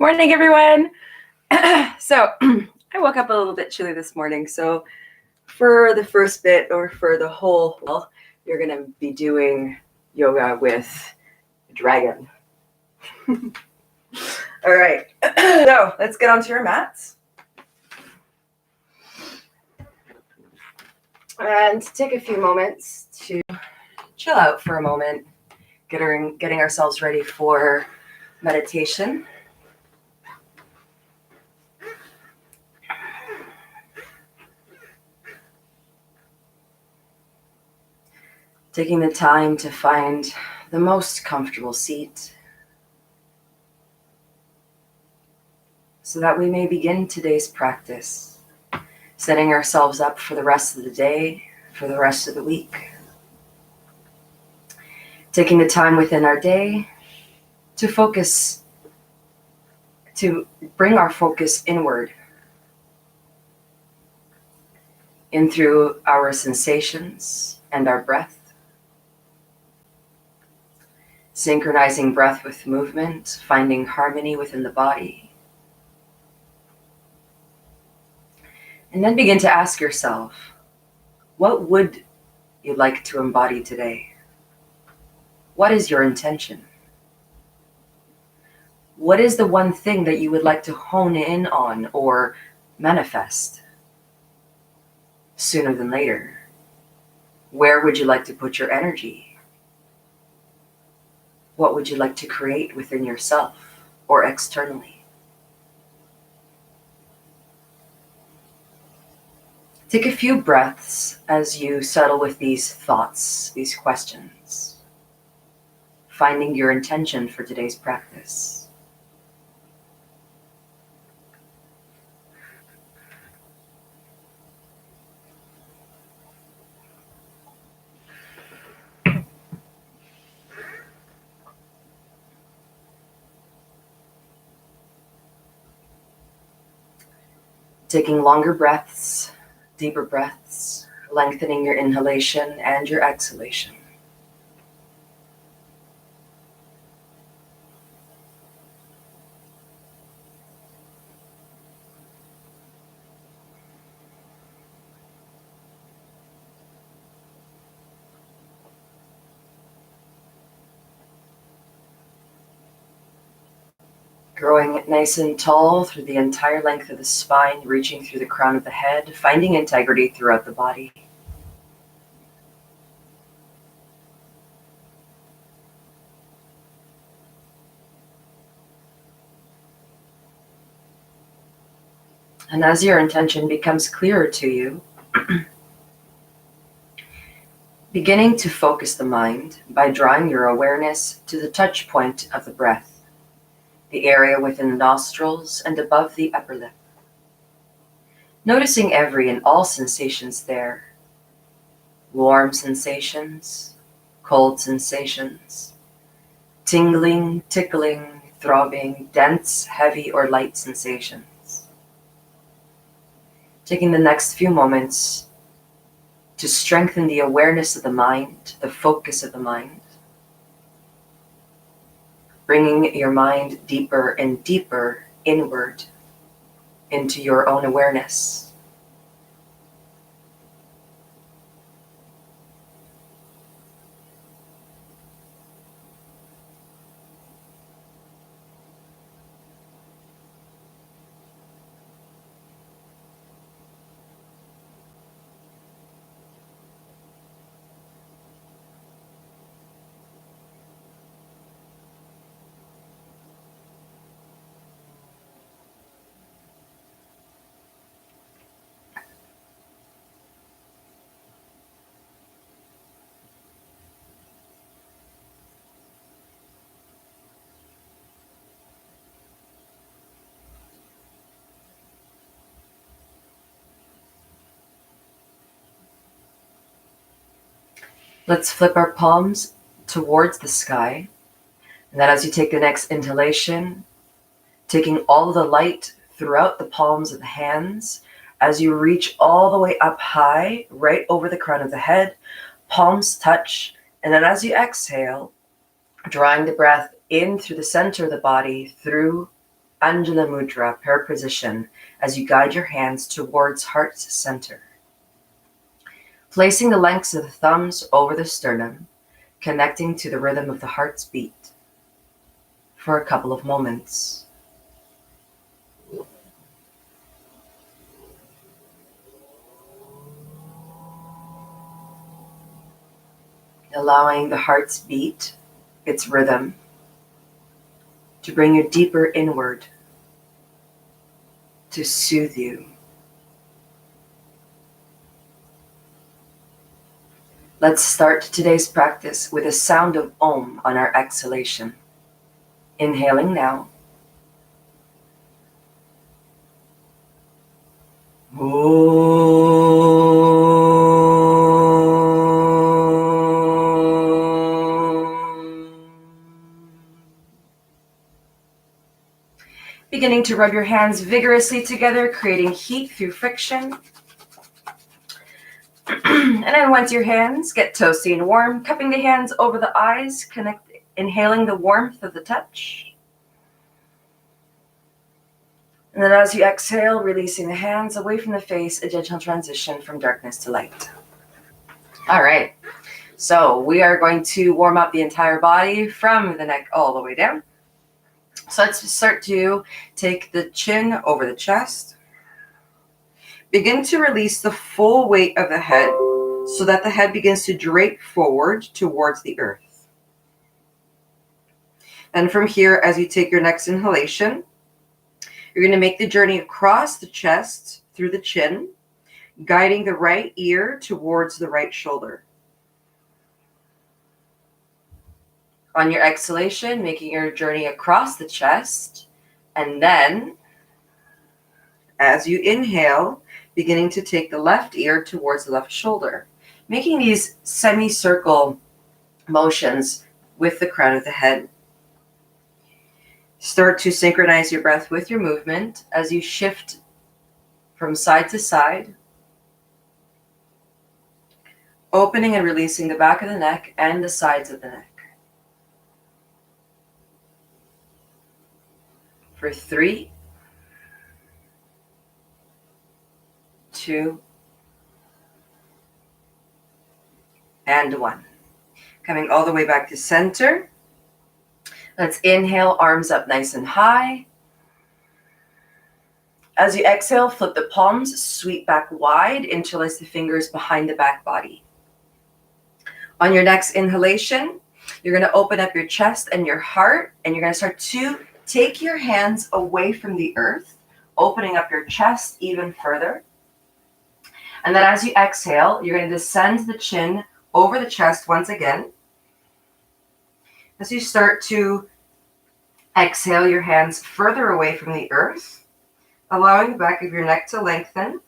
Morning, everyone. So I woke up a little bit chilly this morning. So for the first bit or for the whole, you're going to be doing yoga with a dragon. All right. So let's get onto your mats. And take a few moments to chill out for a moment, getting ourselves ready for meditation. Taking the time to find the most comfortable seat so that we may begin today's practice, setting ourselves up for the rest of the day, for the rest of the week. Taking the time within our day to focus, to bring our focus inward, in through our sensations and our breath. Synchronizing breath with movement, finding harmony within the body. And then begin to ask yourself, what would you like to embody today? What is your intention? What is the one thing that you would like to hone in on or manifest sooner than later? Where would you like to put your energy? What would you like to create within yourself or externally? Take a few breaths as you settle with these thoughts, these questions, finding your intention for today's practice. Taking longer breaths, deeper breaths, lengthening your inhalation and your exhalation. Growing nice and tall through the entire length of the spine, reaching through the crown of the head, finding integrity throughout the body. And as your intention becomes clearer to you, beginning to focus the mind by drawing your awareness to the touch point of the breath, the area within the nostrils and above the upper lip. Noticing every and all sensations there. Warm sensations, cold sensations, tingling, tickling, throbbing, dense, heavy, or light sensations. Taking the next few moments to strengthen the awareness of the mind, the focus of the mind. Bringing your mind deeper and deeper inward into your own awareness. Let's flip our palms towards the sky. And then as you take the next inhalation, taking all of the light throughout the palms of the hands, as you reach all the way up high, right over the crown of the head, palms touch. And then as you exhale, drawing the breath in through the center of the body, through Anjala Mudra, prayer position, as you guide your hands towards heart's center. Placing the lengths of the thumbs over the sternum, connecting to the rhythm of the heart's beat for a couple of moments. Allowing the heart's beat, its rhythm, to bring you deeper inward, to soothe you. Let's start today's practice with a sound of Om on our exhalation. Inhaling now. Beginning to rub your hands vigorously together, creating heat through friction. And then once your hands get toasty and warm, cupping the hands over the eyes, inhaling the warmth of the touch. And then as you exhale, releasing the hands away from the face, a gentle transition from darkness to light. All right, so we are going to warm up the entire body from the neck all the way down. So let's start to take the chin over the chest. Begin to release the full weight of the head so that the head begins to drape forward towards the earth. And from here, as you take your next inhalation, you're going to make the journey across the chest through the chin, guiding the right ear towards the right shoulder. On your exhalation, making your journey across the chest, and then as you inhale, beginning to take the left ear towards the left shoulder, making these semicircle motions with the crown of the head. Start to synchronize your breath with your movement as you shift from side to side, opening and releasing the back of the neck and the sides of the neck. For 3, 2, and 1. Coming all the way back to center. Let's inhale, arms up nice and high. As you exhale, flip the palms, sweep back wide, interlace the fingers behind the back body. On your next inhalation, you're going to open up your chest and your heart, and you're going to start to take your hands away from the earth, opening up your chest even further. And then as you exhale, you're going to descend the chin over the chest once again. As you start to exhale your hands further away from the earth, allowing the back of your neck to lengthen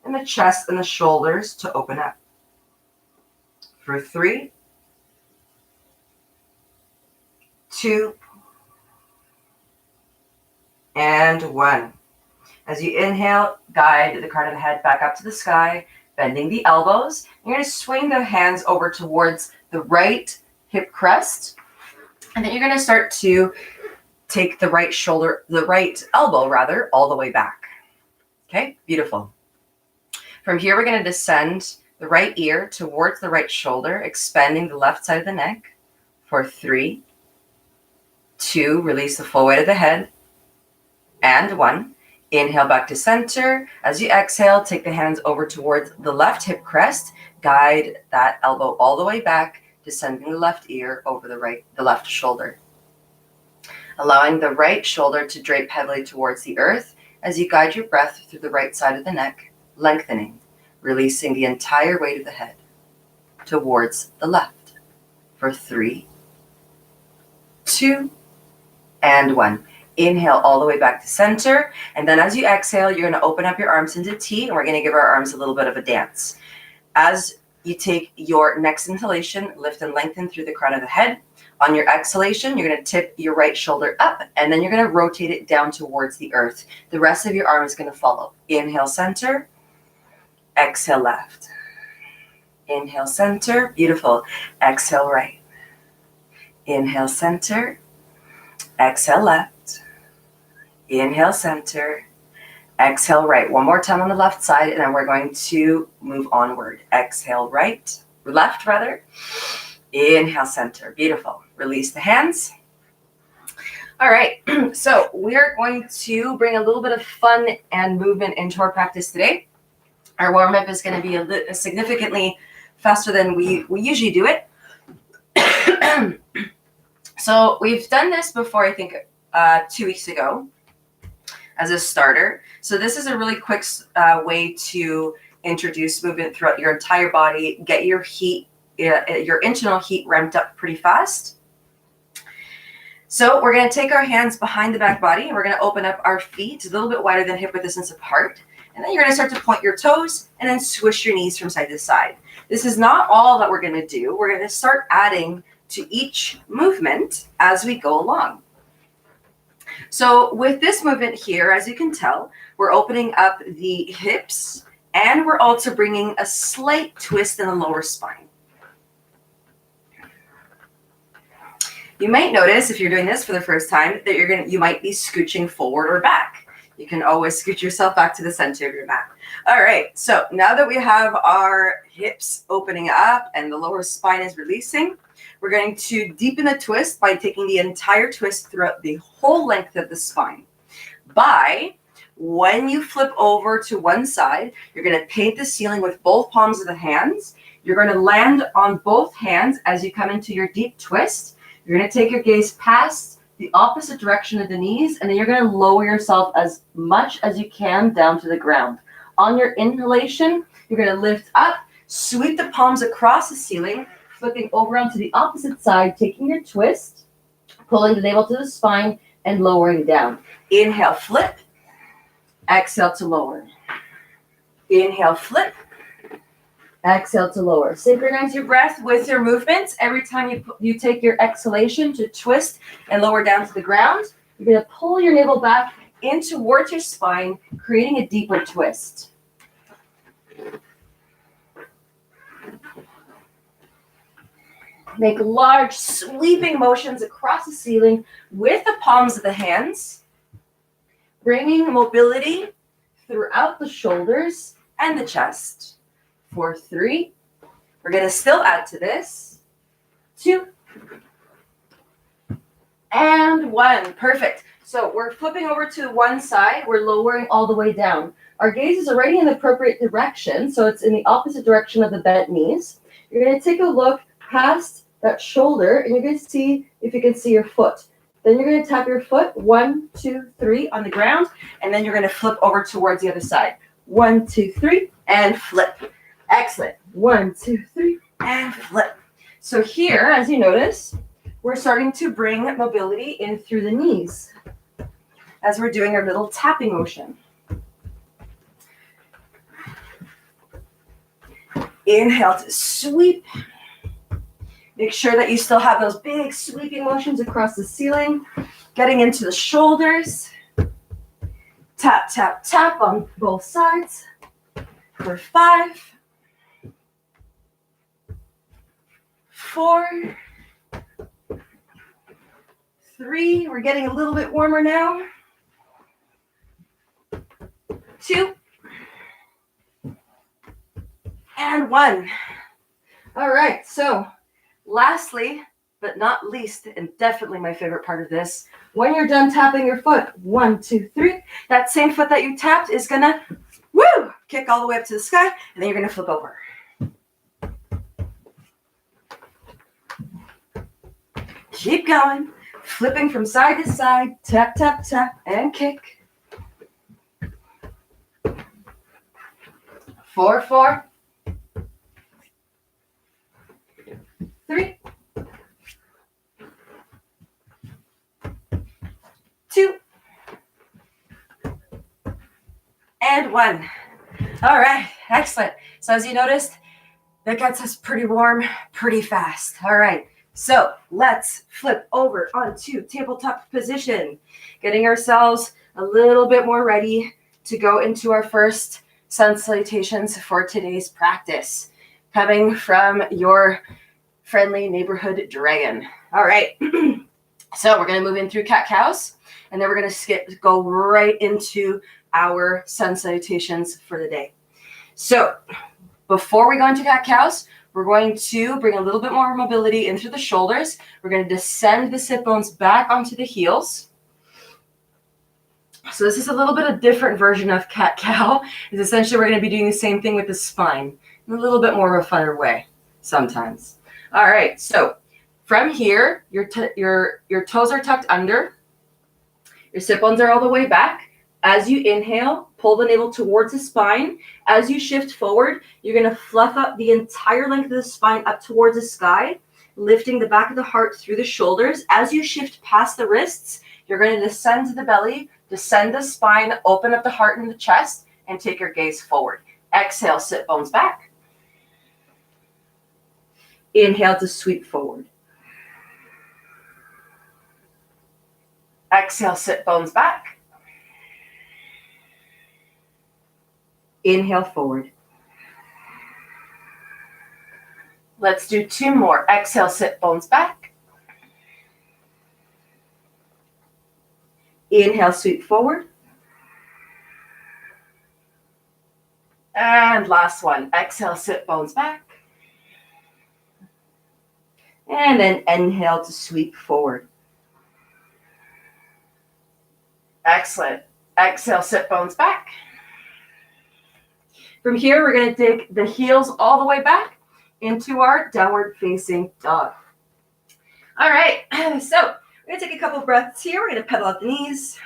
and the chest and the shoulders to open up. For 3, 2, and 1. As you inhale, guide the crown of the head back up to the sky, bending the elbows. You're going to swing the hands over towards the right hip crest. And then you're going to start to take the right elbow, all the way back. Okay, beautiful. From here, we're going to descend the right ear towards the right shoulder, expanding the left side of the neck. For 3, 2, release the full weight of the head. And 1, inhale back to center. As you exhale, take the hands over towards the left hip crest. Guide that elbow all the way back, descending the left ear over the left shoulder. Allowing the right shoulder to drape heavily towards the earth as you guide your breath through the right side of the neck, lengthening, releasing the entire weight of the head towards the left. For 3, 2, and 1. Inhale all the way back to center. And then as you exhale, you're going to open up your arms into T, and we're going to give our arms a little bit of a dance. As you take your next inhalation, lift and lengthen through the crown of the head. On your exhalation, you're going to tip your right shoulder up, and then you're going to rotate it down towards the earth. The rest of your arm is going to follow. Inhale, center. Exhale, left. Inhale, center. Beautiful. Exhale, right. Inhale, center. Exhale, left. Inhale, center. Exhale, right. One more time on the left side, and then we're going to move onward. Exhale, right. Left, rather. Inhale, center. Beautiful. Release the hands. All right. So we're going to bring a little bit of fun and movement into our practice today. Our warm-up is going to be significantly faster than we usually do it. So we've done this before, I think 2 weeks ago as a starter. So this is a really quick way to introduce movement throughout your entire body, get your heat, your internal heat ramped up pretty fast. So we're going to take our hands behind the back body, and we're going to open up our feet a little bit wider than hip width distance apart. And then you're going to start to point your toes and then swish your knees from side to side. This is not all that we're going to do. We're going to start adding to each movement as we go along. So with this movement here, as you can tell, we're opening up the hips, and we're also bringing a slight twist in the lower spine. You might notice, if you're doing this for the first time, that you might be scooching forward or back. You can always scoot yourself back to the center of your mat. All right, so now that we have our hips opening up and the lower spine is releasing, we're going to deepen the twist by taking the entire twist throughout the whole length of the spine. When you flip over to one side, you're going to paint the ceiling with both palms of the hands. You're going to land on both hands as you come into your deep twist. You're going to take your gaze past the opposite direction of the knees, and then you're going to lower yourself as much as you can down to the ground. On your inhalation, you're going to lift up, sweep the palms across the ceiling, flipping over onto the opposite side, taking your twist, pulling the navel to the spine, and lowering down. Inhale, flip. Exhale to lower. Inhale, flip. Exhale to lower. Synchronize your breath with your movements. Every time you take your exhalation to twist and lower down to the ground, you're going to pull your navel back in towards your spine, creating a deeper twist. Make large sweeping motions across the ceiling with the palms of the hands, bringing mobility throughout the shoulders and the chest. For 3, we're going to still add to this. 2, and 1. Perfect. So we're flipping over to one side. We're lowering all the way down. Our gaze is already in the appropriate direction, so it's in the opposite direction of the bent knees. You're going to take a look past that shoulder, and you're going to see if you can see your foot. Then you're going to tap your foot 1, 2, 3 on the ground, and then you're going to flip over towards the other side. 1, 2, 3, and flip. Excellent. 1, 2, 3, and flip. So here, as you notice, we're starting to bring mobility in through the knees as we're doing our little tapping motion. Inhale to sweep. Make sure that you still have those big sweeping motions across the ceiling, getting into the shoulders. Tap, tap, tap on both sides. For 5, 4, 3, we're getting a little bit warmer now. 2, and 1. All right, so lastly, but not least, and definitely my favorite part of this, when you're done tapping your foot, 1, 2, 3, that same foot that you tapped is gonna, kick all the way up to the sky, and then you're gonna flip over. Keep going, flipping from side to side, tap, tap, tap, and kick. 4, 4, 3, 2, and 1. All right, excellent. So as you noticed, that gets us pretty warm, pretty fast. All right, so let's flip over onto tabletop position, getting ourselves a little bit more ready to go into our first sun salutations for today's practice, coming from your friendly neighborhood dragon. All right, so we're going to move in through cat-cows. And then we're going to go right into our sun salutations for the day. So before we go into cat-cows, we're going to bring a little bit more mobility into the shoulders. We're going to descend the sit bones back onto the heels. So this is a little bit of a different version of cat-cow. Is essentially we're going to be doing the same thing with the spine in a little bit more of a funner way sometimes. All right, so from here, your toes are tucked under. Your sit bones are all the way back. As you inhale, pull the navel towards the spine. As you shift forward, you're going to fluff up the entire length of the spine up towards the sky, lifting the back of the heart through the shoulders. As you shift past the wrists, you're going to descend to the belly, descend the spine, open up the heart and the chest, and take your gaze forward. Exhale, sit bones back. Inhale to sweep forward. Exhale, sit bones back. Inhale forward. Let's do 2 more. Exhale, sit bones back. Inhale, sweep forward. And last one. Exhale, sit bones back. And then inhale to sweep forward. Excellent. Exhale, sit bones back. From here, we're going to take the heels all the way back into our downward facing dog. All right, so we're going to take a couple breaths here. We're going to pedal at the knees.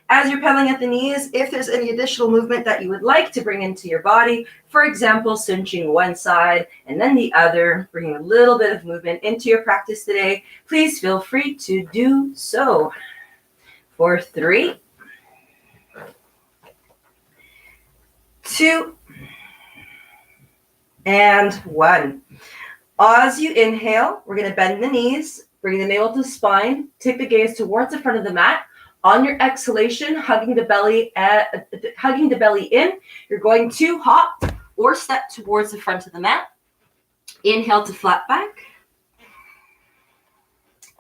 As you're pedaling at the knees, if there's any additional movement that you would like to bring into your body, for example, cinching one side and then the other, bringing a little bit of movement into your practice today, please feel free to do so. For 3, 2, and 1. As you inhale, we're going to bend the knees, bring the navel to the spine, take the gaze towards the front of the mat. On your exhalation, hugging the belly in, you're going to hop or step towards the front of the mat. Inhale to flat back.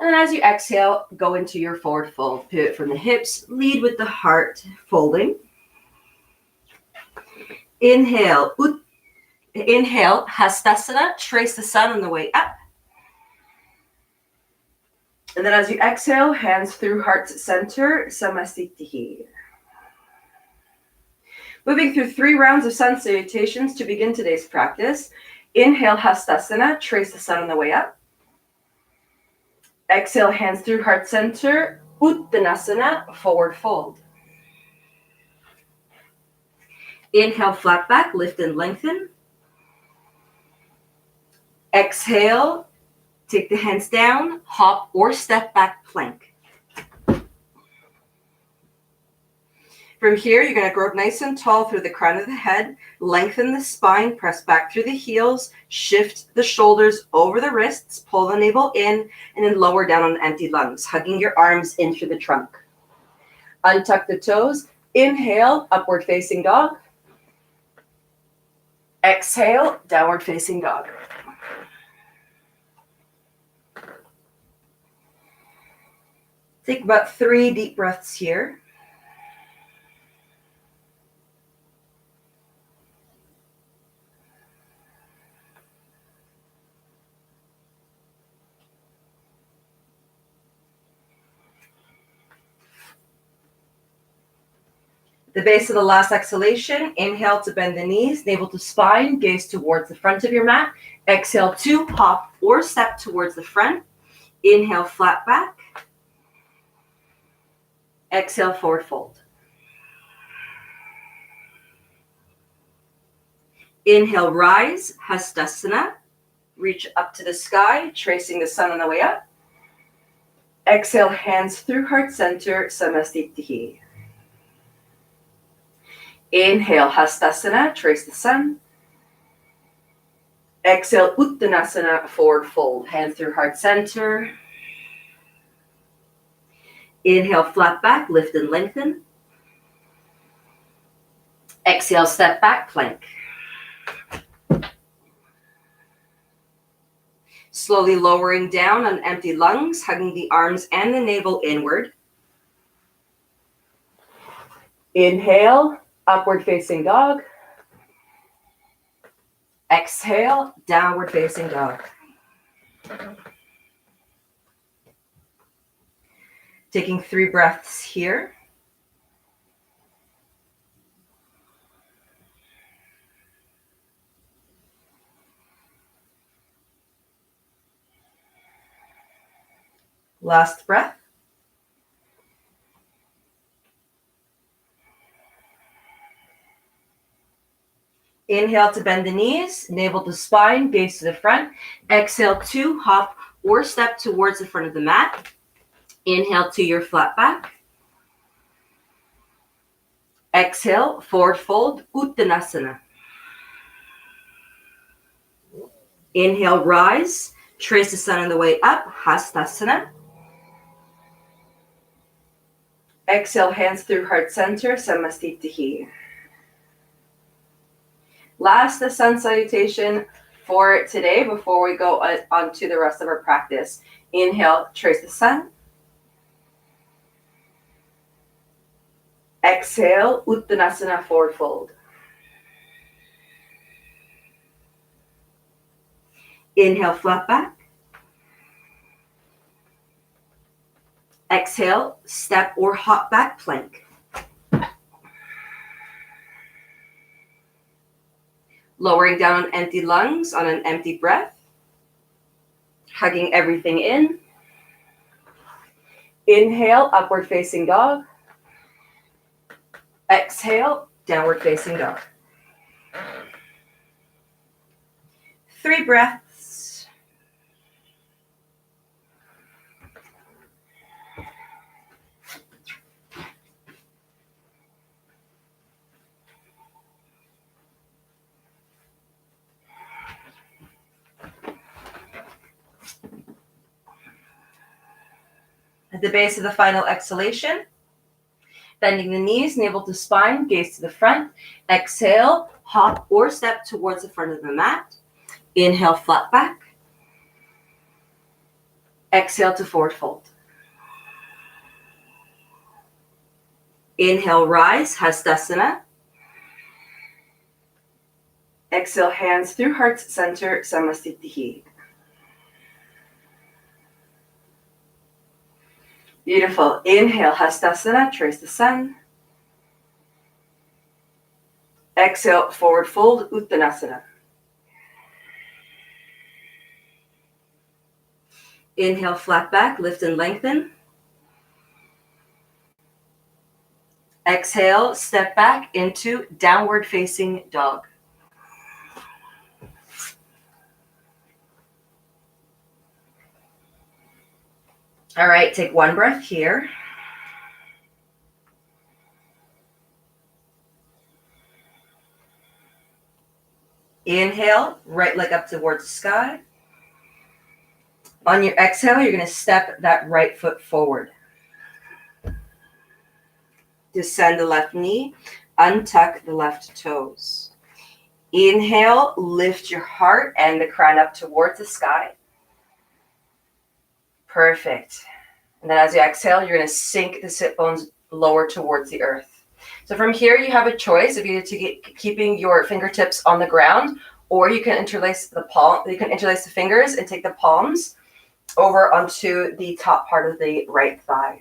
And then as you exhale, go into your forward fold. Pivot from the hips, lead with the heart folding. Inhale, inhale, Hastasana, trace the sun on the way up. And then as you exhale, hands through heart's center, Samastitihi. Moving through 3 rounds of sun salutations to begin today's practice. Inhale, Hastasana, trace the sun on the way up. Exhale, hands through heart center, Uttanasana, forward fold. Inhale, flat back, lift and lengthen. Exhale, take the hands down, hop or step back plank. From here, you're going to grow nice and tall through the crown of the head, lengthen the spine, press back through the heels, shift the shoulders over the wrists, pull the navel in, and then lower down on empty lungs, hugging your arms in through the trunk. Untuck the toes. Inhale, upward facing dog. Exhale, downward facing dog. Take about 3 deep breaths here. The base of the last exhalation, inhale to bend the knees, navel to spine, gaze towards the front of your mat. Exhale to hop or step towards the front. Inhale, flat back. Exhale, forward fold. Inhale, rise, Hastasana. Reach up to the sky, tracing the sun on the way up. Exhale, hands through heart center, Samastitihi. Inhale, Hastasana, trace the sun. Exhale, Uttanasana, forward fold, hands through heart center. Inhale, flat back, lift and lengthen. Exhale, step back, plank. Slowly lowering down on empty lungs, hugging the arms and the navel inward. Inhale, upward facing dog. Exhale, downward facing dog. Taking 3 breaths here. Last breath. Inhale to bend the knees, navel to spine, gaze to the front. Exhale to hop or step towards the front of the mat. Inhale to your flat back. Exhale, forward fold, Uttanasana. Inhale, rise. Trace the sun on the way up, Hastasana. Exhale, hands through heart center, Samastitihi. Last, the sun salutation for today before we go on to the rest of our practice. Inhale, trace the sun. Exhale, Uttanasana, forward fold. Inhale, flat back. Exhale, step or hop back plank. Lowering down on empty lungs on an empty breath. Hugging everything in. Inhale, upward facing dog. Exhale, downward facing dog. 3 breaths. At the base of the final exhalation, bending the knees, navel to spine, gaze to the front. Exhale, hop or step towards the front of the mat. Inhale, flat back. Exhale to forward fold. Inhale, rise, Hastasana. Exhale, hands through heart center, Samastitihi. Beautiful. Inhale, Hastasana, trace the sun. Exhale, forward fold, Uttanasana. Inhale, flat back, lift and lengthen. Exhale, step back into downward facing dog. All right, take 1 breath here. Inhale, right leg up towards the sky. On your exhale, you're going to step that right foot forward. Descend the left knee, untuck the left toes. Inhale, lift your heart and the crown up towards the sky. Perfect. And then as you exhale, you're going to sink the sit bones lower towards the earth. So from here, you have a choice of either keeping your fingertips on the ground, or you can interlace the fingers and take the palms over onto the top part of the right thigh.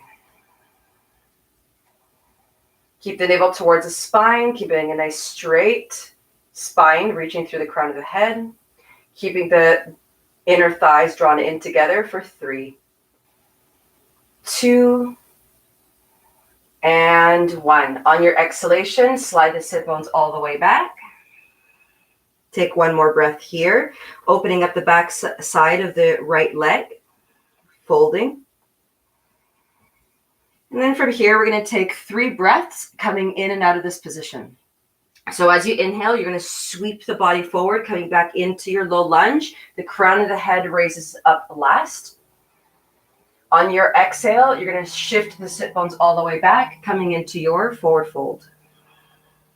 Keep the navel towards the spine, keeping a nice straight spine reaching through the crown of the head, keeping the inner thighs drawn in together for 3, 2, and 1. On your exhalation, slide the sit bones all the way back. Take 1 more breath here, opening up the back side of the right leg, folding. And then from here, we're going to take 3 breaths coming in and out of this position. So as you inhale, you're going to sweep the body forward, coming back into your low lunge. The crown of the head raises up last. On your exhale, you're going to shift the sit bones all the way back, coming into your forward fold.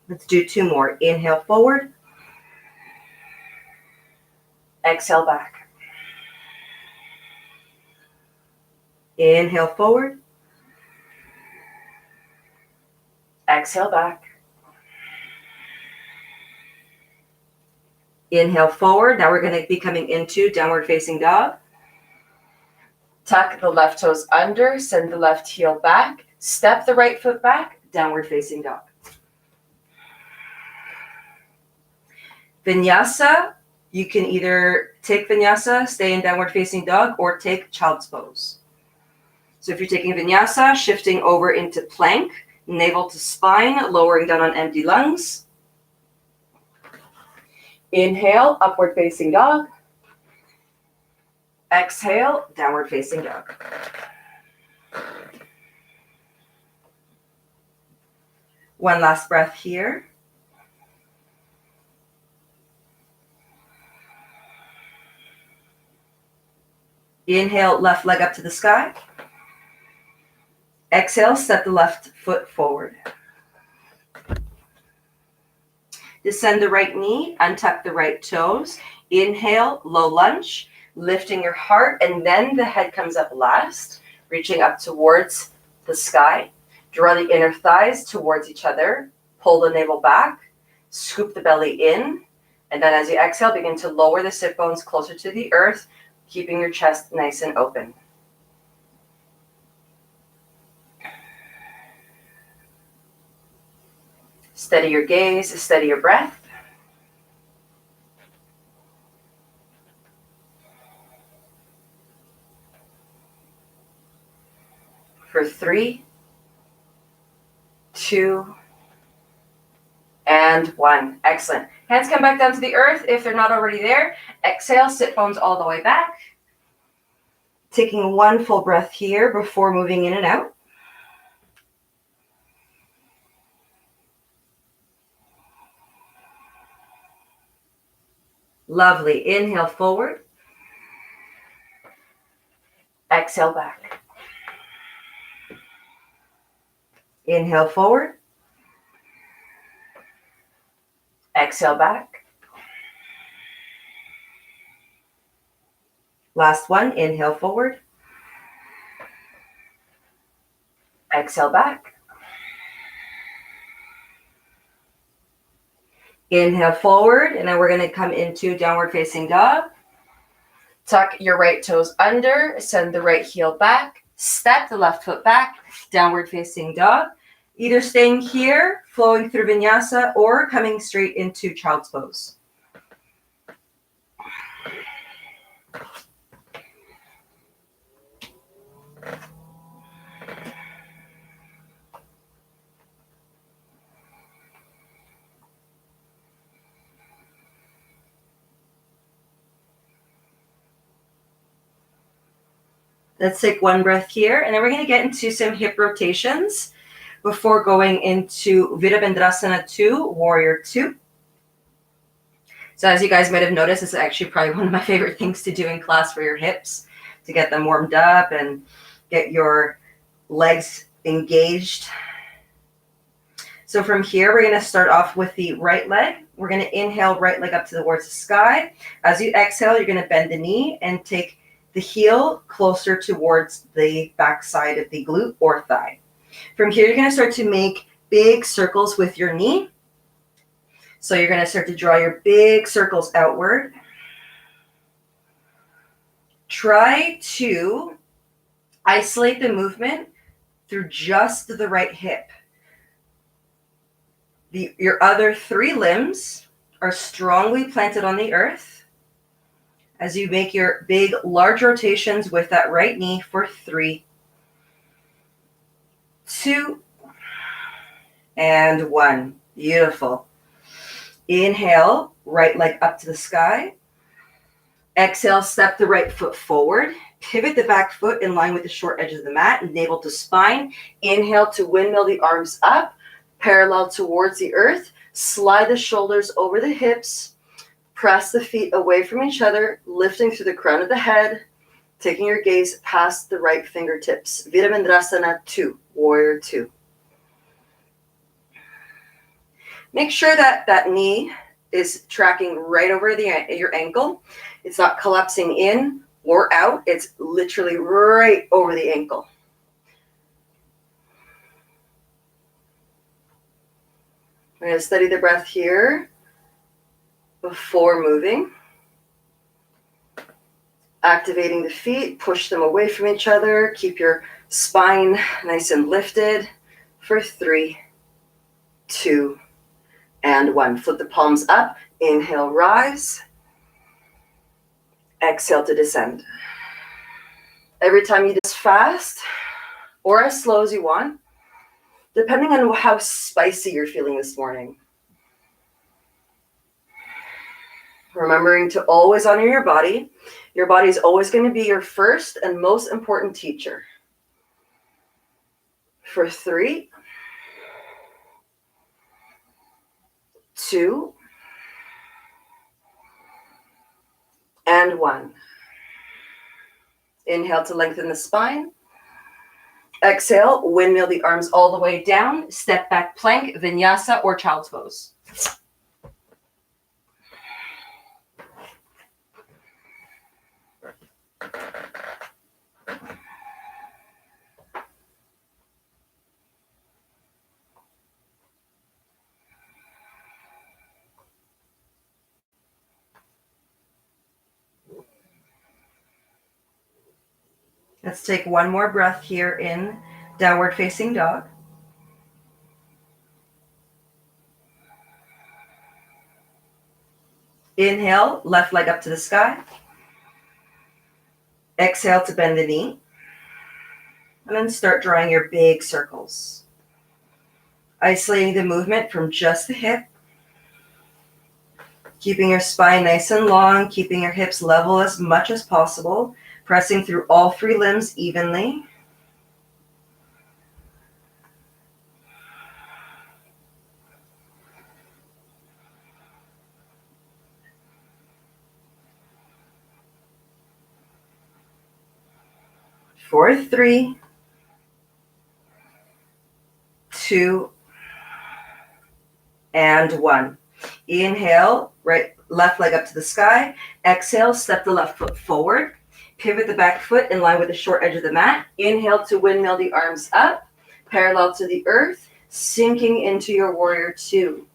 Let's do 2 more. Inhale forward. Exhale back. Inhale forward. Exhale back. Inhale forward. Now we're going to be coming into downward facing dog. Tuck the left toes under, send the left heel back, step the right foot back, downward facing dog. Vinyasa, you can either take Vinyasa, stay in downward facing dog, or take child's pose. So if you're taking Vinyasa, shifting over into plank, navel to spine, lowering down on empty lungs. Inhale, upward facing dog. Exhale, downward facing dog. One last breath here. Inhale, left leg up to the sky. Exhale, step the left foot forward. Descend the right knee, untuck the right toes. Inhale, low lunge, lifting your heart, and then the head comes up last, reaching up towards the sky. Draw the inner thighs towards each other. Pull the navel back, scoop the belly in, and then as you exhale, begin to lower the sit bones closer to the earth, keeping your chest nice and open. Steady your gaze, steady your breath. For 3, 2, and 1. Excellent. Hands come back down to the earth if they're not already there. Exhale, sit bones all the way back. Taking one full breath here before moving in and out. Lovely. Inhale forward. Exhale back. Inhale forward. Exhale back. Last one. Inhale forward. Exhale back. Inhale forward, and then we're going to come into downward facing dog. Tuck your right toes under, send the right heel back, step the left foot back, downward facing dog. Either staying here, flowing through Vinyasa, or coming straight into child's pose. Let's take one breath here, and then we're going to get into some hip rotations before going into Virabhadrasana 2, Warrior 2. So as you guys might have noticed, this is actually probably one of my favorite things to do in class for your hips, to get them warmed up and get your legs engaged. So from here, we're going to start off with the right leg. We're going to inhale, right leg up towards the sky. As you exhale, you're going to bend the knee and take the heel closer towards the back side of the glute or thigh. From here, you're going to start to make big circles with your knee. So you're going to start to draw your big circles outward. Try to isolate the movement through just the right hip. Your other 3 limbs are strongly planted on the earth as you make your big, large rotations with that right knee for 3, 2, and 1. Beautiful. Inhale, right leg up to the sky. Exhale, step the right foot forward. Pivot the back foot in line with the short edge of the mat, navel to spine. Inhale to windmill the arms up, parallel towards the earth. Slide the shoulders over the hips. Press the feet away from each other, lifting through the crown of the head, taking your gaze past the right fingertips. Virabhadrasana 2, Warrior 2. Make sure that that knee is tracking right over your ankle. It's not collapsing in or out, it's literally right over the ankle. We're going to study the breath here before moving. Activating the feet, push them away from each other. Keep your spine nice and lifted for 3, 2, and 1. Flip the palms up. Inhale, rise. Exhale to descend. Every time you do this fast or as slow as you want, depending on how spicy you're feeling this morning. Remembering to always honor your body. Your body is always going to be your first and most important teacher. For 3, 2, and 1. Inhale to lengthen the spine. Exhale, windmill the arms all the way down. Step back plank, vinyasa, or child's pose. Let's take one more breath here in downward facing dog. Inhale, left leg up to the sky. Exhale to bend the knee. And then start drawing your big circles. Isolating the movement from just the hip. Keeping your spine nice and long, keeping your hips level as much as possible. Pressing through all 3 limbs evenly. For 3, 2, and 1. Inhale, left leg up to the sky. Exhale, step the left foot forward. Pivot the back foot in line with the short edge of the mat. Inhale to windmill the arms up, parallel to the earth, sinking into your warrior 2.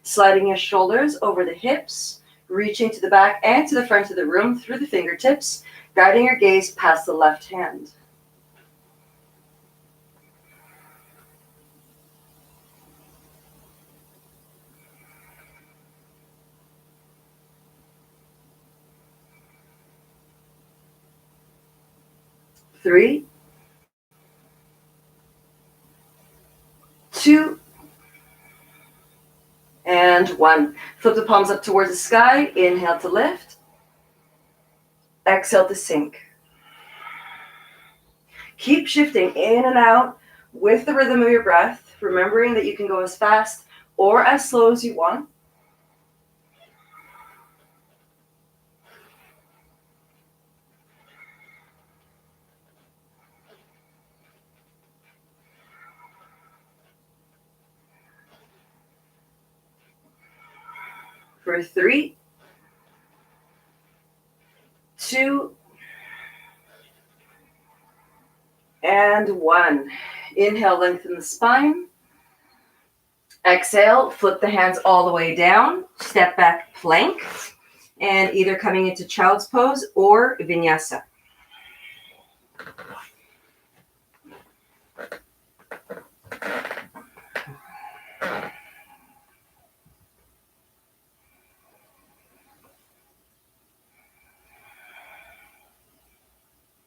Sliding your shoulders over the hips, reaching to the back and to the front of the room through the fingertips, guiding your gaze past the left hand. Three, 2, and 1. Flip the palms up towards the sky. Inhale to lift. Exhale to sink. Keep shifting in and out with the rhythm of your breath, remembering that you can go as fast or as slow as you want. For 3, 2, and 1. Inhale, lengthen the spine. Exhale, flip the hands all the way down. Step back plank. And either coming into child's pose or vinyasa.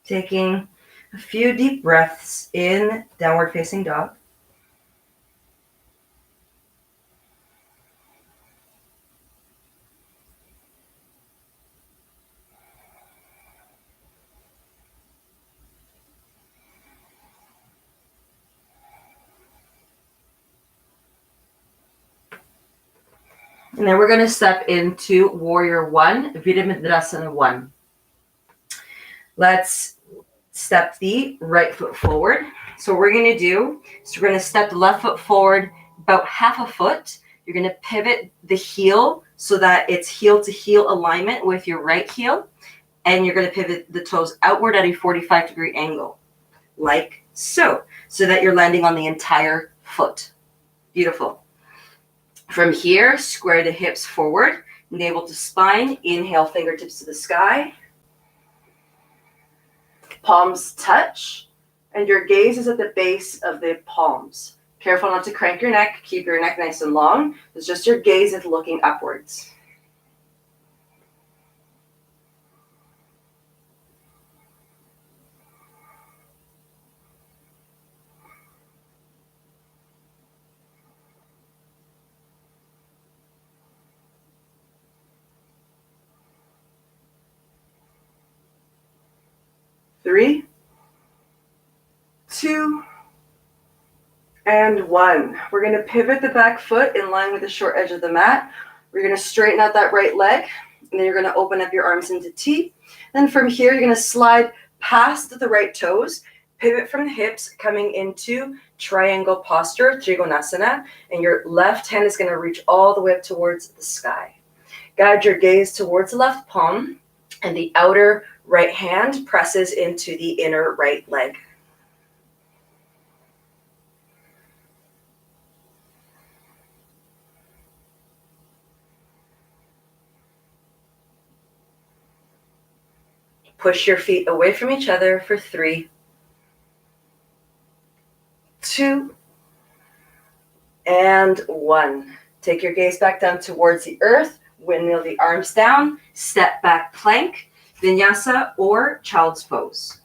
Taking a few deep breaths in downward facing dog. And then we're going to step into Warrior 1, Virabhadrasana 1. Let's step the right foot forward. So what we're going to do is we're going to step the left foot forward about half a foot. You're going to pivot the heel so that it's heel to heel alignment with your right heel. and you're going to pivot the toes outward at a 45-degree angle, like so that you're landing on the entire foot. Beautiful. From here, square the hips forward, navel to spine. Inhale, fingertips to the sky. Palms touch, and your gaze is at the base of the palms. Careful not to crank your neck. Keep your neck nice and long. It's just your gaze is looking upwards. Three, two, and one. We're going to pivot the back foot in line with the short edge of the mat. We're going to straighten out that right leg, and then you're going to open up your arms into T. Then from here, you're going to slide past the right toes, pivot from the hips, coming into triangle posture, Trikonasana, and your left hand is going to reach all the way up towards the sky. Guide your gaze towards the left palm, and the outer right hand presses into the inner right leg. Push your feet away from each other for 3, 2, and 1. Take your gaze back down towards the earth. Windmill the arms down. Step back plank, vinyasa, or child's pose.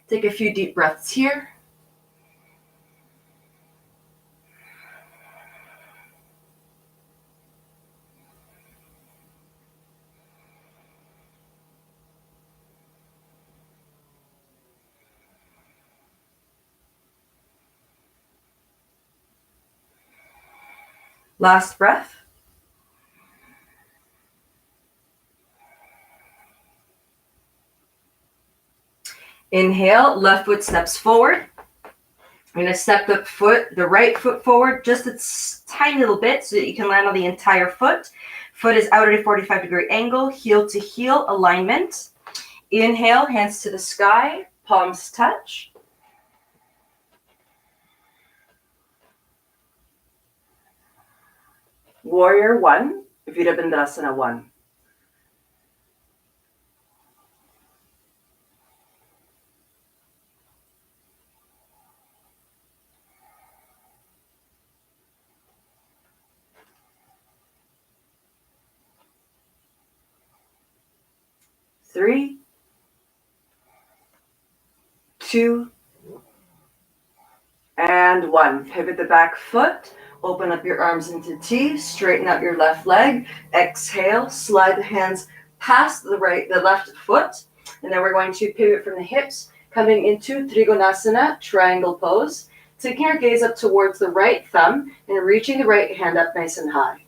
Take a few deep breaths here. Last breath. Inhale, left foot steps forward. I'm going to step the right foot forward just a tiny little bit so that you can land on the entire foot. Foot is out at a 45-degree angle, heel to heel alignment. Inhale, hands to the sky, palms touch. Warrior 1, Virabhadrasana 1. Three, 2, and 1. Pivot the back foot. Open up your arms into T. Straighten out your left leg. Exhale. Slide the hands past the left foot. And then we're going to pivot from the hips, coming into Trikonasana, triangle pose. Taking our gaze up towards the right thumb and reaching the right hand up nice and high.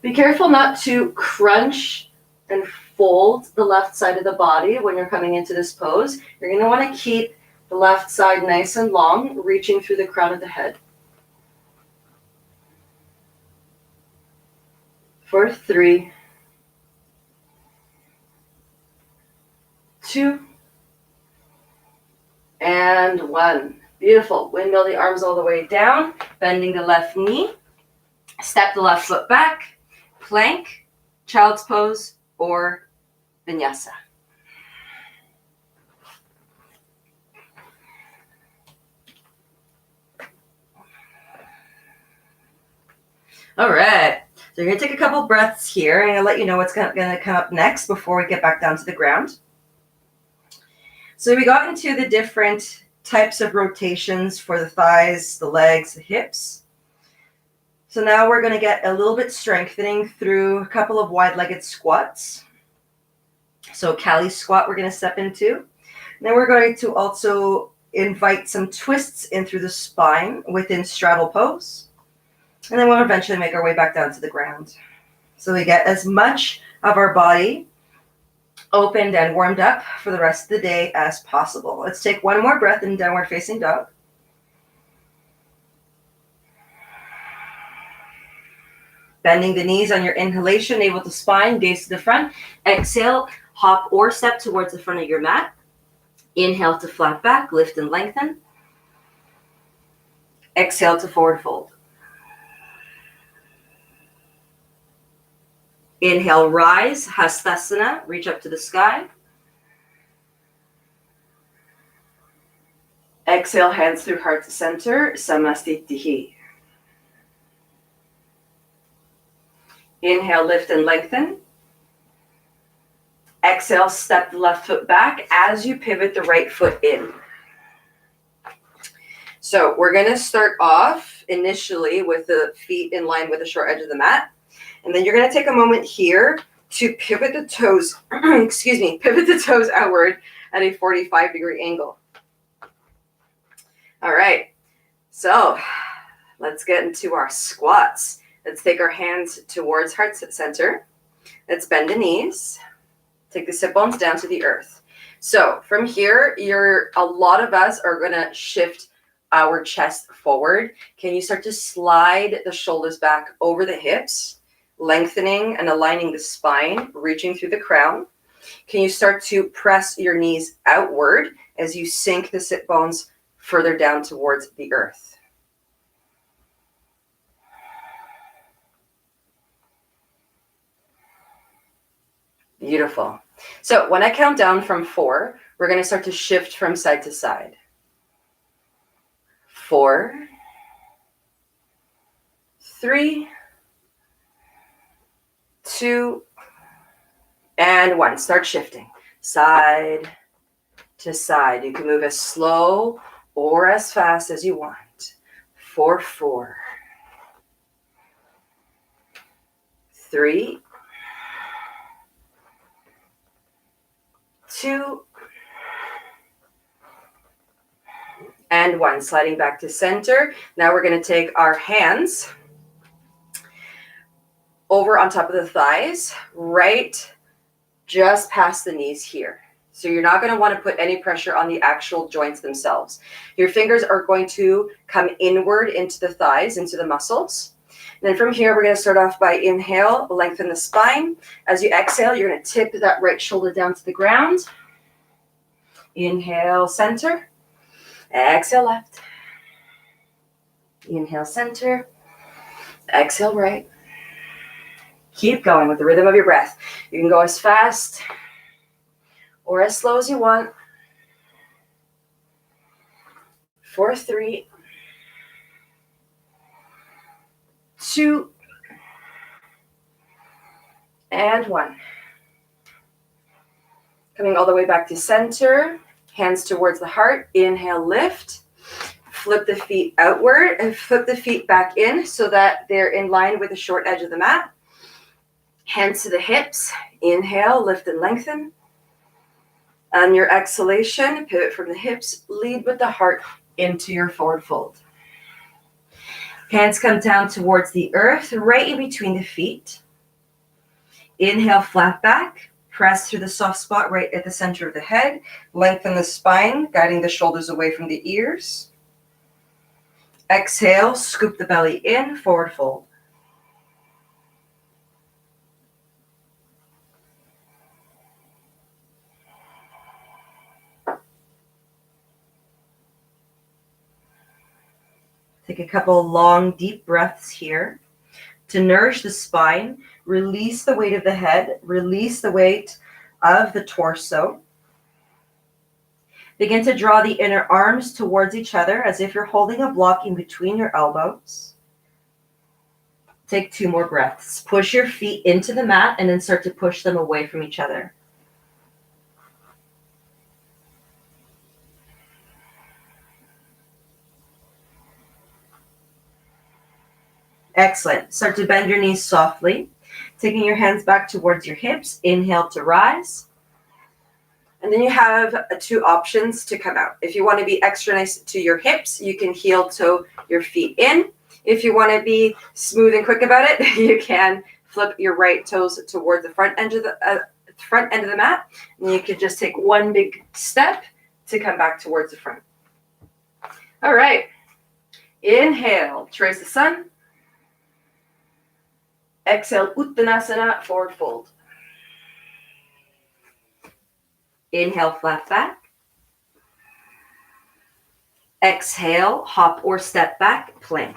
Be careful not to crunch and fold the left side of the body when you're coming into this pose. You're going to want to keep the left side nice and long, reaching through the crown of the head. For 3, 2, and 1. Beautiful. Windmill the arms all the way down, bending the left knee. Step the left foot back. Plank, child's pose, or vinyasa. All right, so you're going to take a couple breaths here, and I'll let you know what's going to come up next before we get back down to the ground. So we got into the different types of rotations for the thighs, the legs, the hips. So now we're going to get a little bit strengthening through a couple of wide-legged squats. So Kali squat we're going to step into. And then we're going to also invite some twists in through the spine within straddle pose. And then we'll eventually make our way back down to the ground. So we get as much of our body opened and warmed up for the rest of the day as possible. Let's take one more breath in downward facing dog. Bending the knees on your inhalation, navel to spine, gaze to the front. Exhale, hop or step towards the front of your mat. Inhale to flat back, lift and lengthen. Exhale to forward fold. Inhale, rise, Hastasana, reach up to the sky. Exhale, hands through heart to center, Samastitihi. Inhale, lift and lengthen. Exhale, step the left foot back as you pivot the right foot in. So we're going to start off initially with the feet in line with the short edge of the mat. And then you're going to take a moment here to pivot the toes, pivot the toes outward at a 45-degree angle. All right, so let's get into our squats. Let's take our hands towards heart center. Let's bend the knees. Take the sit bones down to the earth. So from here, a lot of us are going to shift our chest forward. Can you start to slide the shoulders back over the hips? Lengthening and aligning the spine, reaching through the crown. Can you start to press your knees outward as you sink the sit bones further down towards the earth? Beautiful. So when I count down from 4, we're going to start to shift from side to side. 4, 3, 2, and 1. Start shifting side to side. You can move as slow or as fast as you want. 4, 4, 3, 2, and 1. Sliding back to center. Now we're going to take our hands over on top of the thighs, right just past the knees here. So you're not going to want to put any pressure on the actual joints themselves. Your fingers are going to come inward into the thighs, into the muscles. And then from here, we're going to start off by inhale, lengthen the spine. As you exhale, you're going to tip that right shoulder down to the ground. Inhale, center. Exhale, left. Inhale, center. Exhale, right. Keep going with the rhythm of your breath. You can go as fast or as slow as you want. 4, 3, 2, and 1. Coming all the way back to center. Hands towards the heart. Inhale, lift. Flip the feet outward and flip the feet back in so that they're in line with the short edge of the mat. Hands to the hips. Inhale, lift and lengthen. On your exhalation, pivot from the hips. Lead with the heart into your forward fold. Hands come down towards the earth, right in between the feet. Inhale, flat back. Press through the soft spot right at the center of the head. Lengthen the spine, guiding the shoulders away from the ears. Exhale, scoop the belly in, forward fold. Take a couple long, deep breaths here. To nourish the spine, release the weight of the head, release the weight of the torso. Begin to draw the inner arms towards each other as if you're holding a block in between your elbows. Take 2 more breaths. Push your feet into the mat and then start to push them away from each other. Excellent. Start to bend your knees softly, taking your hands back towards your hips. Inhale to rise. And then you have 2 options to come out. If you want to be extra nice to your hips, you can heel toe your feet in. If you want to be smooth and quick about it, you can flip your right toes towards the front end of the mat, and you could just take one big step to come back towards the front. All right. Inhale, trace the sun. Exhale, Uttanasana, forward fold. Inhale, flat back. Exhale, hop or step back, plank.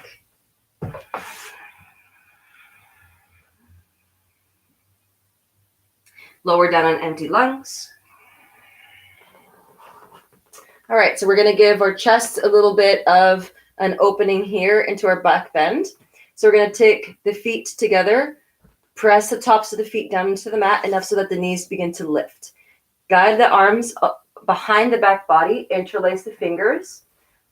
Lower down on empty lungs. All right, so we're going to give our chest a little bit of an opening here into our back bend. So we're going to take the feet together, press the tops of the feet down into the mat enough so that the knees begin to lift. Guide the arms up behind the back body, interlace the fingers.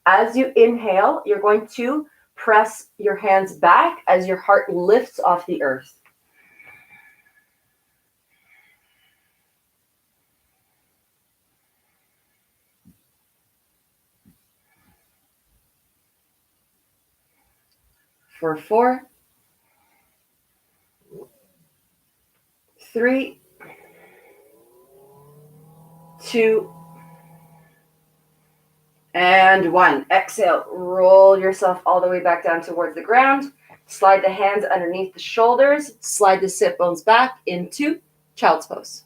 As you inhale, you're going to press your hands back as your heart lifts off the earth. For 4, 3, 2, and 1. Exhale, roll yourself all the way back down towards the ground. Slide the hands underneath the shoulders. Slide the sit bones back into child's pose.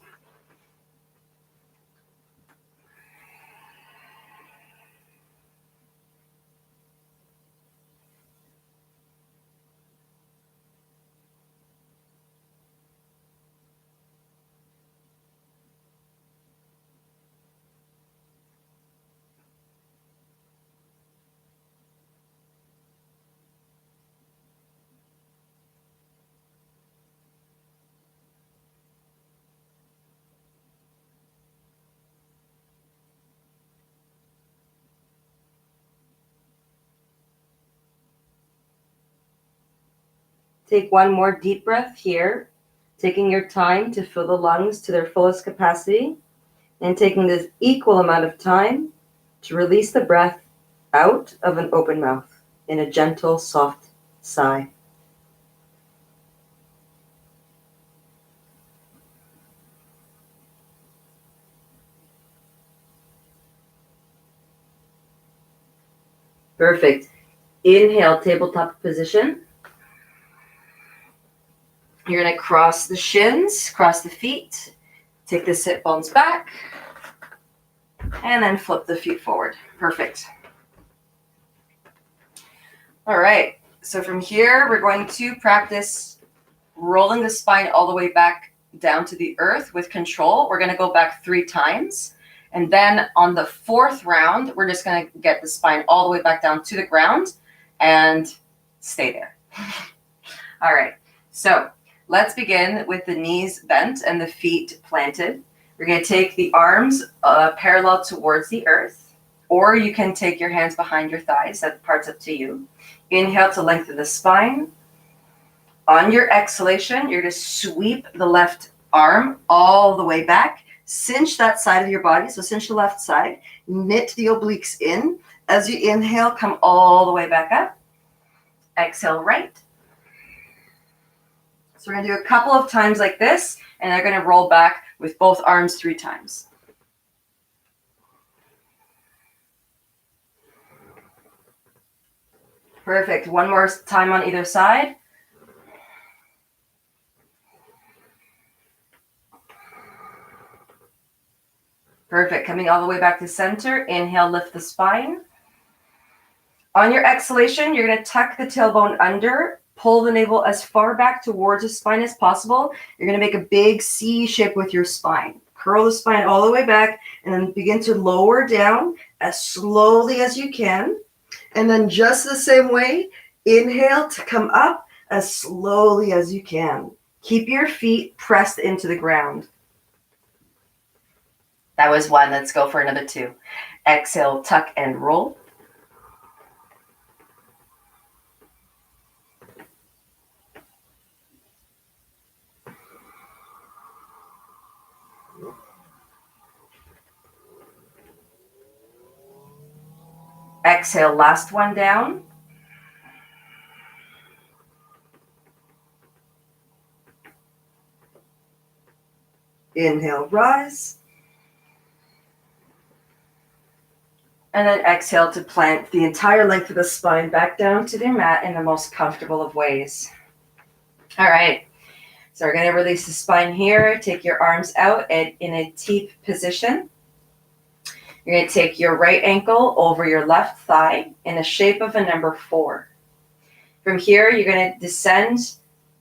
Take one more deep breath here, taking your time to fill the lungs to their fullest capacity, and taking this equal amount of time to release the breath out of an open mouth in a gentle, soft sigh. Perfect. Inhale, tabletop position. You're going to cross the shins, cross the feet, take the sit bones back, and then flip the feet forward. Perfect. All right. So from here, we're going to practice rolling the spine all the way back down to the earth with control. We're going to go back 3 times. And then on the 4th round, we're just going to get the spine all the way back down to the ground and stay there. All right. So let's begin with the knees bent and the feet planted. We're going to take the arms parallel towards the earth, or you can take your hands behind your thighs. That part's up to you. Inhale to lengthen the spine. On your exhalation, you're going to sweep the left arm all the way back. Cinch that side of your body. So cinch the left side. Knit the obliques in. As you inhale, come all the way back up. Exhale right. So we're going to do a couple of times like this, and they're going to roll back with both arms 3 times. Perfect. One more time on either side. Perfect. Coming all the way back to center. Inhale, lift the spine. On your exhalation, you're going to tuck the tailbone under, pull the navel as far back towards the spine as possible. You're going to make a big C shape with your spine. Curl the spine all the way back, and then begin to lower down as slowly as you can. And then just the same way, inhale to come up as slowly as you can. Keep your feet pressed into the ground. That was 1. Let's go for another 2. Exhale, tuck and roll. Exhale, last one down. Inhale, rise. And then exhale to plant the entire length of the spine back down to the mat in the most comfortable of ways. All right. So we're going to release the spine here. Take your arms out in a teep position. You're going to take your right ankle over your left thigh in the shape of a number 4. From here, you're going to descend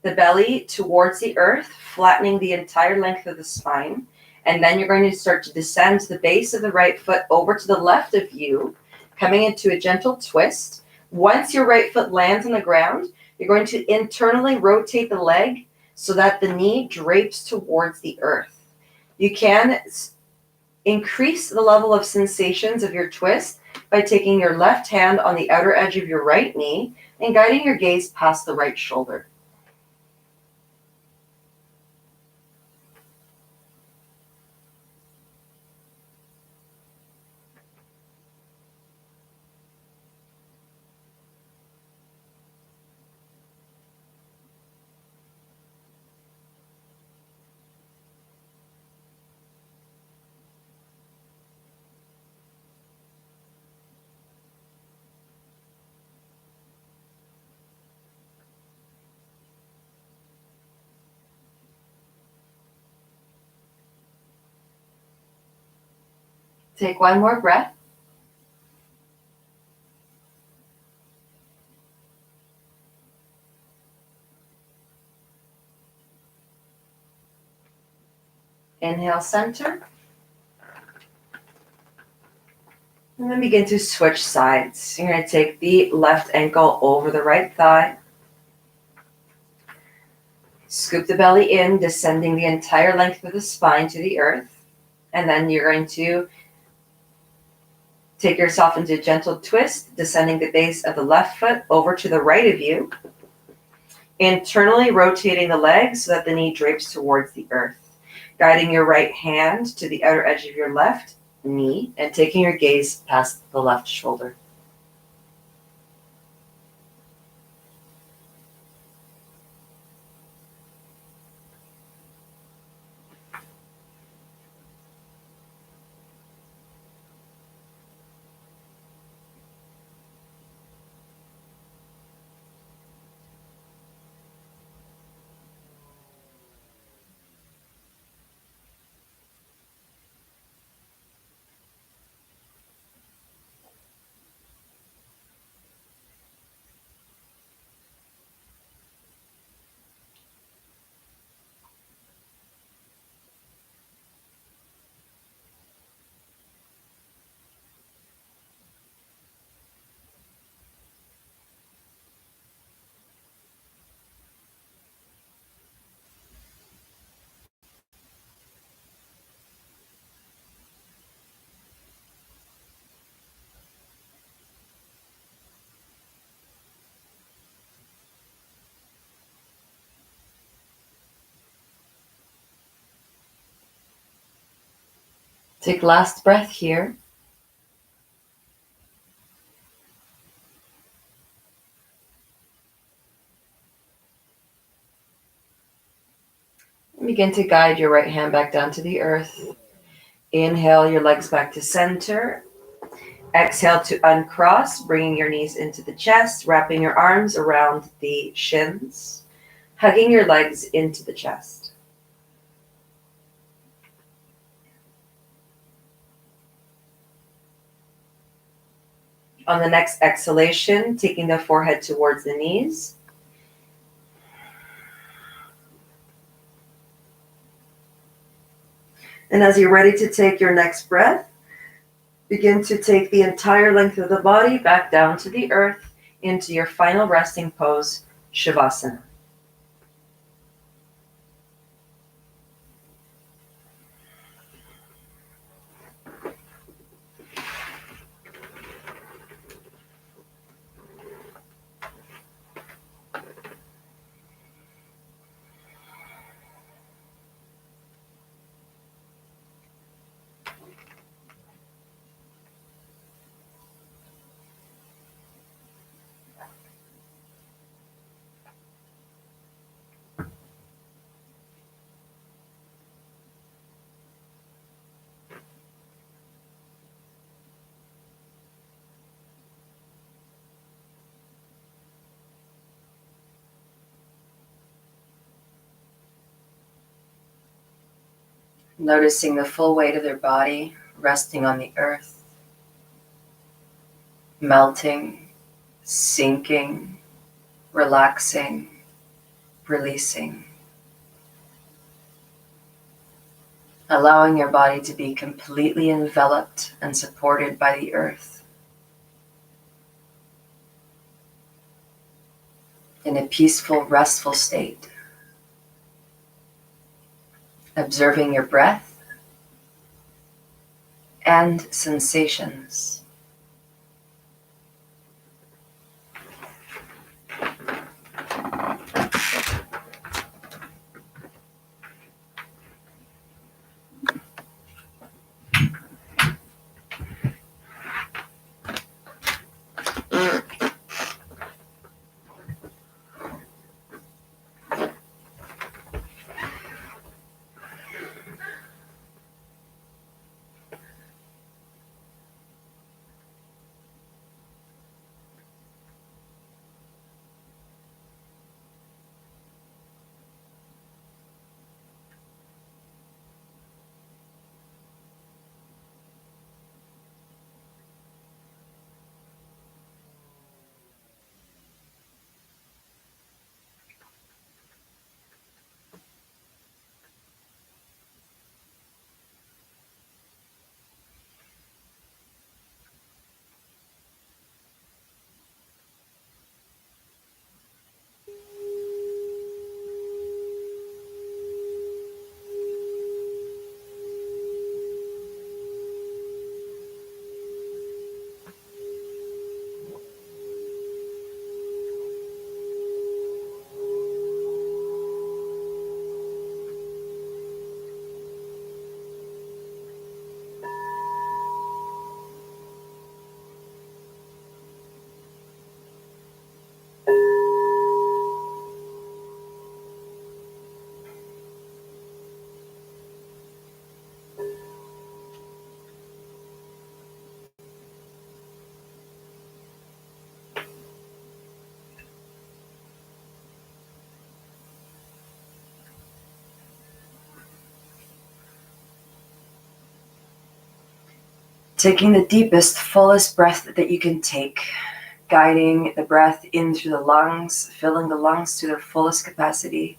the belly towards the earth, flattening the entire length of the spine. And then you're going to start to descend the base of the right foot over to the left of you, coming into a gentle twist. Once your right foot lands on the ground, you're going to internally rotate the leg so that the knee drapes towards the earth. You can increase the level of sensations of your twist by taking your left hand on the outer edge of your right knee and guiding your gaze past the right shoulder. Take one more breath. Inhale, center. And then begin to switch sides. You're going to take the left ankle over the right thigh. Scoop the belly in, descending the entire length of the spine to the earth. And then you're going to take yourself into a gentle twist, descending the base of the left foot over to the right of you. Internally rotating the leg so that the knee drapes towards the earth. Guiding your right hand to the outer edge of your left knee and taking your gaze past the left shoulder. Take last breath here. And begin to guide your right hand back down to the earth. Inhale your legs back to center. Exhale to uncross, bringing your knees into the chest, wrapping your arms around the shins, hugging your legs into the chest. On the next exhalation, taking the forehead towards the knees. And as you're ready to take your next breath, begin to take the entire length of the body back down to the earth into your final resting pose, Shavasana. Noticing the full weight of their body resting on the earth, melting, sinking, relaxing, releasing. Allowing your body to be completely enveloped and supported by the earth. In a peaceful, restful state. Observing your breath and sensations. Taking the deepest, fullest breath that you can take, guiding the breath in through the lungs, filling the lungs to their fullest capacity.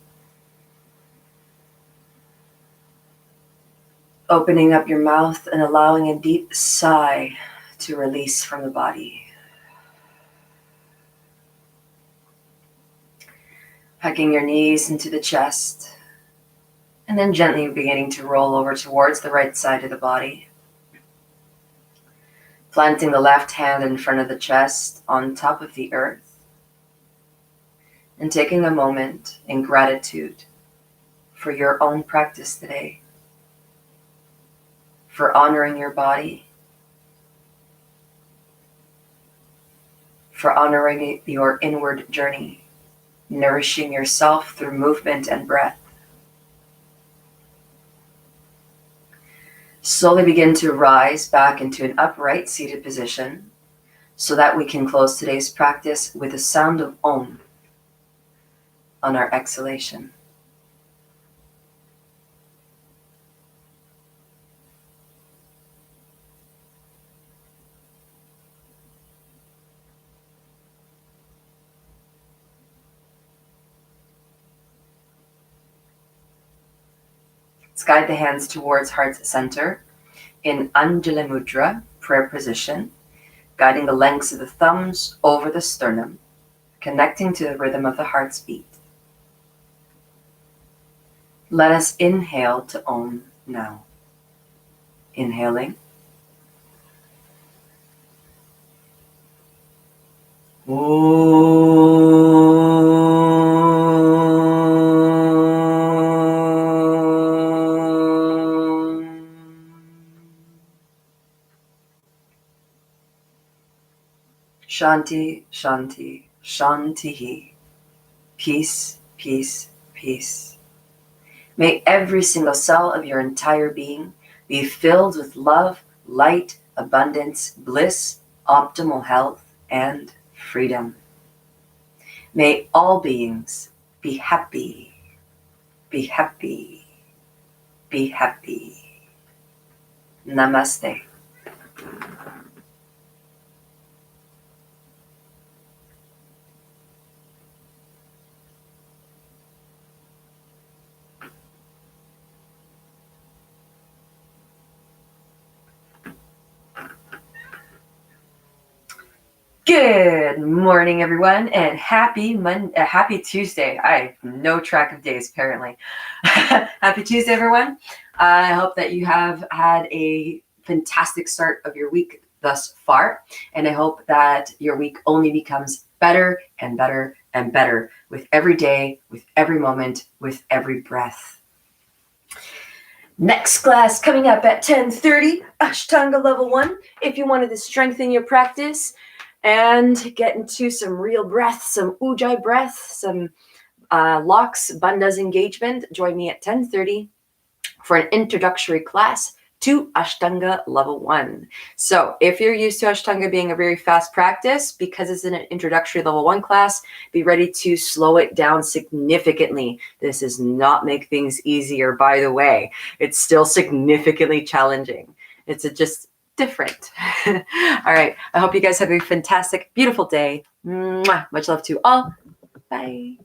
Opening up your mouth and allowing a deep sigh to release from the body. Hugging your knees into the chest, and then gently beginning to roll over towards the right side of the body. Planting the left hand in front of the chest on top of the earth, and taking a moment in gratitude for your own practice today, for honoring your body, for honoring your inward journey, nourishing yourself through movement and breath. Slowly begin to rise back into an upright seated position so that we can close today's practice with a sound of Om on our exhalation. Let's guide the hands towards heart's center in Anjali Mudra, prayer position, guiding the lengths of the thumbs over the sternum, connecting to the rhythm of the heart's beat. Let us inhale to Om now. Inhaling. Shanti, Shanti, Shantihi. Peace, peace, peace. May every single cell of your entire being be filled with love, light, abundance, bliss, optimal health, and freedom. May all beings be happy, be happy. be happy. Namaste. Good morning, everyone, and happy Tuesday. I have no track of days, apparently. Happy Tuesday, everyone. I hope that you have had a fantastic start of your week thus far, and I hope that your week only becomes better and better and better with every day, with every moment, with every breath. Next class coming up at 10:30, Ashtanga Level 1. If you wanted to strengthen your practice and get into some real breath, some ujjayi breath, some locks, bandhas engagement, join me at 10:30 for an introductory class to Ashtanga Level 1. So if you're used to Ashtanga being a very fast practice, because it's an introductory Level 1 class, be ready to slow it down significantly. This does not make things easier, by the way. It's still significantly challenging. It's just different. All right. I hope you guys have a fantastic, beautiful day. Mwah. Much love to all. Bye.